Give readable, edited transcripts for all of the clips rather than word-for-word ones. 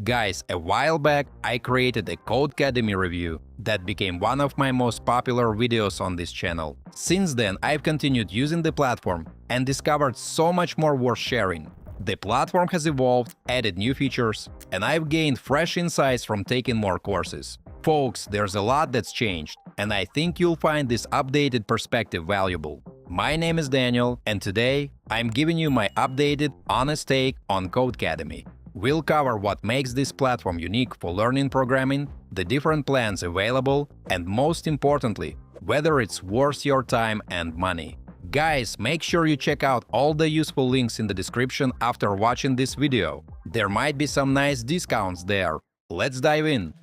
Guys, a while back I created a Codecademy review that became one of my most popular videos on this channel. Since then, I've continued using the platform and discovered so much more worth sharing. The platform has evolved, added new features, and I've gained fresh insights from taking more courses. Folks, there's a lot that's changed, and I think you'll find this updated perspective valuable. My name is Daniel, and today I'm giving you my updated, honest take on Codecademy. We'll cover what makes this platform unique for learning programming, the different plans available, and most importantly, whether it's worth your time and money. Guys, make sure you check out all the useful links in the description after watching this video. There might be some nice discounts there. Let's dive in.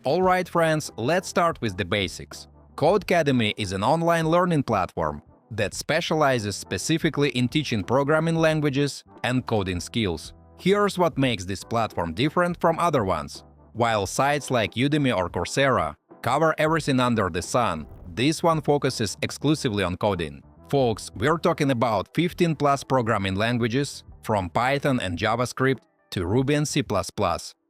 Alright friends, let's start with the basics. Codecademy is an online learning platform that specializes specifically in teaching programming languages and coding skills. Here's what makes this platform different from other ones. While sites like Udemy or Coursera cover everything under the sun, this one focuses exclusively on coding. Folks, we're talking about 15+ programming languages, from Python and JavaScript to Ruby and C++.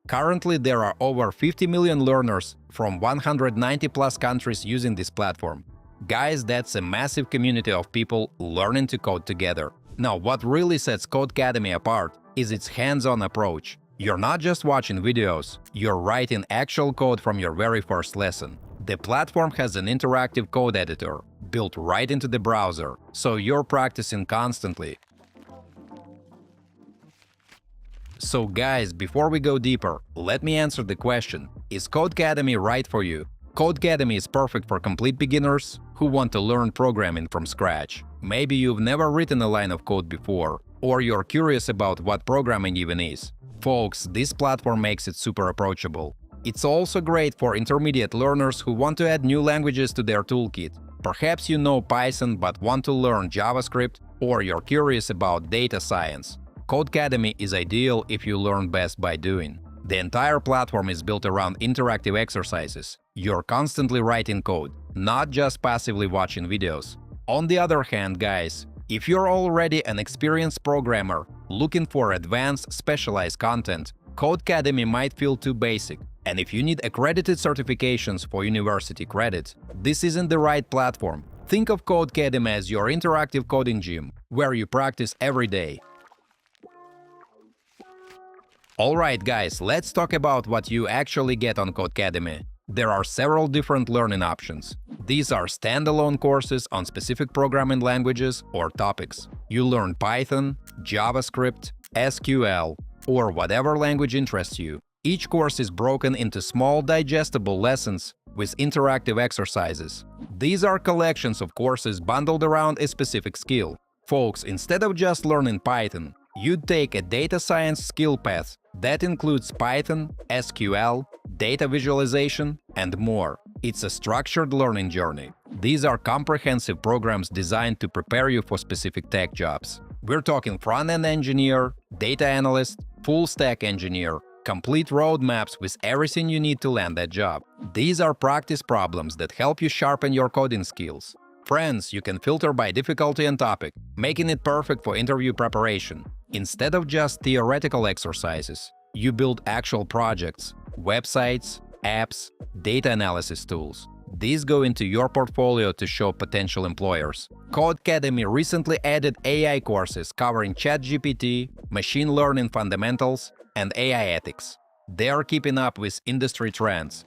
Currently, there are over 50 million learners from 190+ countries using this platform. Guys, that's a massive community of people learning to code together. Now, what really sets Codecademy apart is its hands-on approach. You're not just watching videos, you're writing actual code from your very first lesson. The platform has an interactive code editor built right into the browser, so you're practicing constantly. So guys, before we go deeper, let me answer the question, is Codecademy right for you? Codecademy is perfect for complete beginners who want to learn programming from scratch. Maybe you've never written a line of code before, or you're curious about what programming even is. Folks, this platform makes it super approachable. It's also great for intermediate learners who want to add new languages to their toolkit. Perhaps you know Python but want to learn JavaScript, or you're curious about data science. Codecademy is ideal if you learn best by doing. The entire platform is built around interactive exercises. You're constantly writing code, not just passively watching videos. On the other hand, guys, if you're already an experienced programmer looking for advanced, specialized content, Codecademy might feel too basic. And if you need accredited certifications for university credit, this isn't the right platform. Think of Codecademy as your interactive coding gym, where you practice every day. Alright guys, let's talk about what you actually get on Codecademy. There are several different learning options. These are standalone courses on specific programming languages or topics. You learn Python, JavaScript, SQL, or whatever language interests you. Each course is broken into small, digestible lessons with interactive exercises. These are collections of courses bundled around a specific skill. Folks, instead of just learning Python, you'd take a data science skill path that includes Python, SQL, data visualization, and more. It's a structured learning journey. These are comprehensive programs designed to prepare you for specific tech jobs. We're talking front-end engineer, data analyst, full-stack engineer, complete roadmaps with everything you need to land that job. These are practice problems that help you sharpen your coding skills. Friends, you can filter by difficulty and topic, making it perfect for interview preparation. Instead of just theoretical exercises, you build actual projects, websites, apps, data analysis tools. These go into your portfolio to show potential employers. Codecademy recently added AI courses covering ChatGPT, machine learning fundamentals, and AI ethics. They are keeping up with industry trends.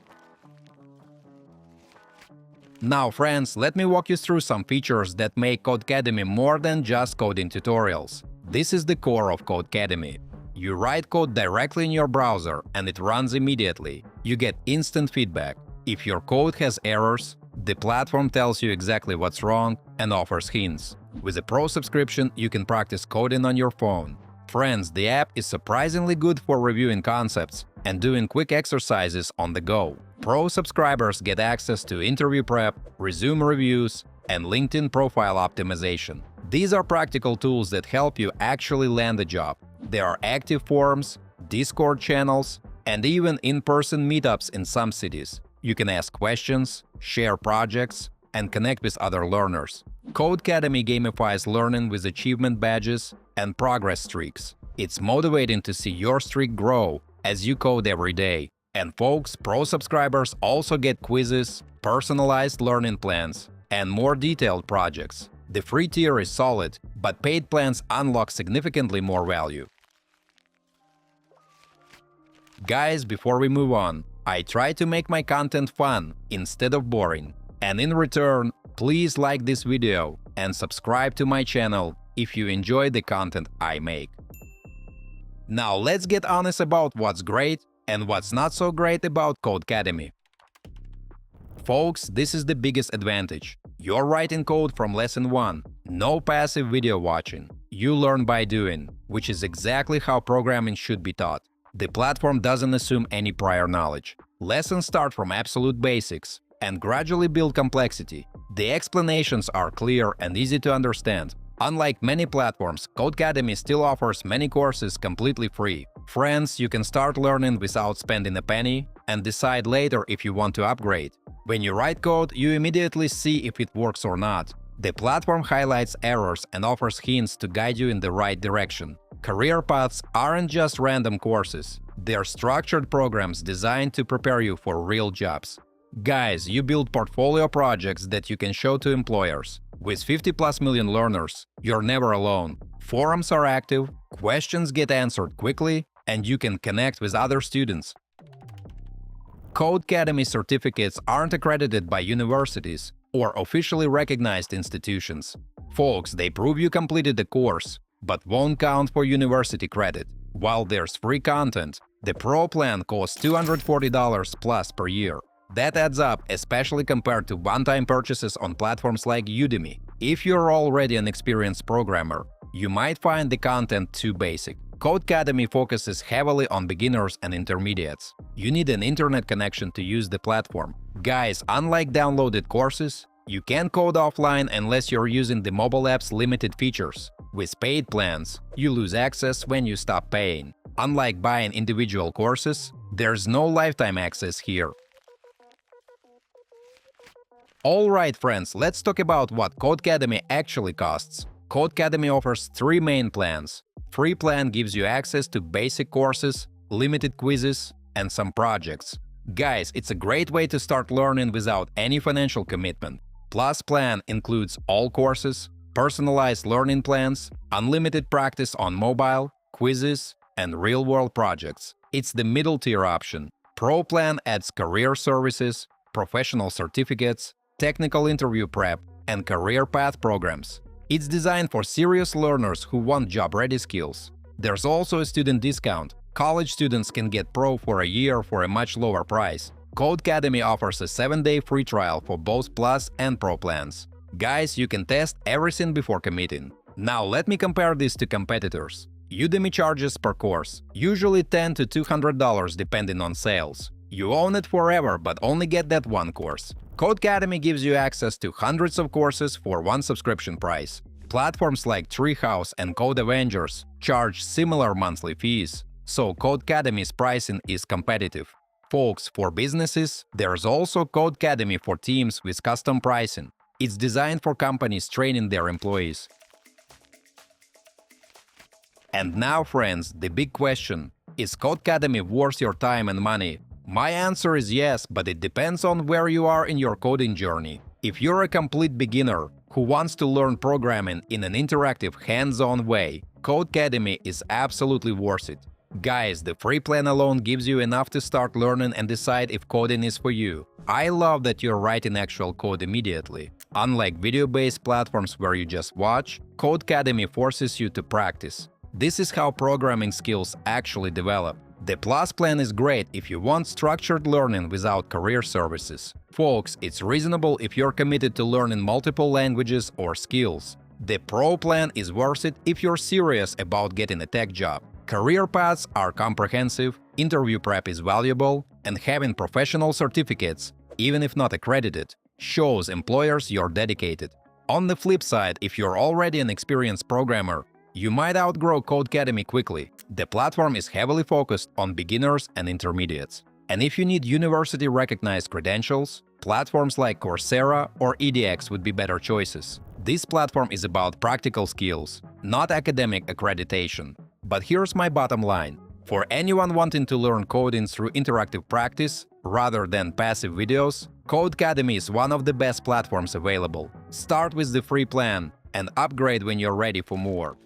Now friends, let me walk you through some features that make Codecademy more than just coding tutorials. This is the core of Codecademy. You write code directly in your browser and it runs immediately. You get instant feedback. If your code has errors, the platform tells you exactly what's wrong and offers hints. With a Pro subscription, you can practice coding on your phone. Friends, the app is surprisingly good for reviewing concepts and doing quick exercises on the go. Pro subscribers get access to interview prep, resume reviews, and LinkedIn profile optimization. These are practical tools that help you actually land a job. There are active forums, Discord channels, and even in-person meetups in some cities. You can ask questions, share projects, and connect with other learners. Codecademy gamifies learning with achievement badges and progress streaks. It's motivating to see your streak grow as you code every day. And folks, Pro subscribers also get quizzes, personalized learning plans, and more detailed projects. The free tier is solid, but paid plans unlock significantly more value. Guys, before we move on, I try to make my content fun instead of boring. And in return, please like this video and subscribe to my channel if you enjoy the content I make. Now let's get honest about what's great and what's not so great about Codecademy. Folks, this is the biggest advantage. You're writing code from lesson 1. No passive video watching. You learn by doing, which is exactly how programming should be taught. The platform doesn't assume any prior knowledge. Lessons start from absolute basics and gradually build complexity. The explanations are clear and easy to understand. Unlike many platforms, Codecademy still offers many courses completely free. Friends, you can start learning without spending a penny and decide later if you want to upgrade. When you write code, you immediately see if it works or not. The platform highlights errors and offers hints to guide you in the right direction. Career paths aren't just random courses. They're structured programs designed to prepare you for real jobs. Guys, you build portfolio projects that you can show to employers. With 50+ million learners, you're never alone. Forums are active, questions get answered quickly, and you can connect with other students. Codecademy certificates aren't accredited by universities or officially recognized institutions. Folks, they prove you completed the course, but won't count for university credit. While there's free content, the Pro plan costs $240 plus per year. That adds up, especially compared to one-time purchases on platforms like Udemy. If you're already an experienced programmer, you might find the content too basic. Codecademy focuses heavily on beginners and intermediates. You need an internet connection to use the platform. Guys, unlike downloaded courses, you can't code offline unless you're using the mobile app's limited features. With paid plans, you lose access when you stop paying. Unlike buying individual courses, there's no lifetime access here. Alright friends, let's talk about what Codecademy actually costs. Codecademy offers 3 main plans. Free plan gives you access to basic courses, limited quizzes, and some projects. Guys, it's a great way to start learning without any financial commitment. Plus plan includes all courses, personalized learning plans, unlimited practice on mobile, quizzes, and real-world projects. It's the middle tier option. Pro plan adds career services, professional certificates, technical interview prep, and career path programs. It's designed for serious learners who want job-ready skills. There's also a student discount. College students can get Pro for a year for a much lower price. Codecademy offers a 7-day free trial for both Plus and Pro plans. Guys, you can test everything before committing. Now let me compare this to competitors. Udemy charges per course, usually $10 to $200 depending on sales. You own it forever but only get that one course. Codecademy gives you access to hundreds of courses for one subscription price. Platforms like Treehouse and Code Avengers charge similar monthly fees, so Codecademy's pricing is competitive. Folks, for businesses, there's also Codecademy for teams with custom pricing. It's designed for companies training their employees. And now, friends, the big question: is Codecademy worth your time and money? My answer is yes, but it depends on where you are in your coding journey. If you're a complete beginner who wants to learn programming in an interactive, hands-on way, Codecademy is absolutely worth it. Guys, the free plan alone gives you enough to start learning and decide if coding is for you. I love that you're writing actual code immediately. Unlike video-based platforms where you just watch, Codecademy forces you to practice. This is how programming skills actually develop. The Plus plan is great if you want structured learning without career services. Folks, it's reasonable if you're committed to learning multiple languages or skills. The Pro plan is worth it if you're serious about getting a tech job. Career paths are comprehensive, interview prep is valuable, and having professional certificates, even if not accredited, shows employers you're dedicated. On the flip side, if you're already an experienced programmer, you might outgrow Codecademy quickly. The platform is heavily focused on beginners and intermediates. And if you need university-recognized credentials, platforms like Coursera or edX would be better choices. This platform is about practical skills, not academic accreditation. But here's my bottom line. For anyone wanting to learn coding through interactive practice, rather than passive videos, Codecademy is one of the best platforms available. Start with the free plan and upgrade when you're ready for more.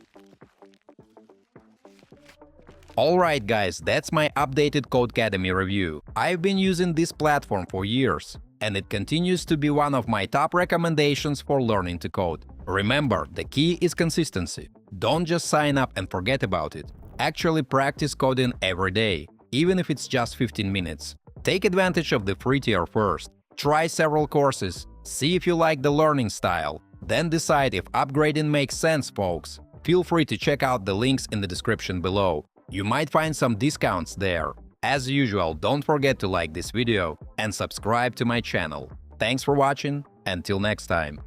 Alright guys, that's my updated Codecademy review. I've been using this platform for years, and it continues to be one of my top recommendations for learning to code. Remember, the key is consistency. Don't just sign up and forget about it. Actually practice coding every day, even if it's just 15 minutes. Take advantage of the free tier first. Try several courses, see if you like the learning style, then decide if upgrading makes sense, folks. Feel free to check out the links in the description below. You might find some discounts there. As usual, don't forget to like this video and subscribe to my channel. Thanks for watching, until next time.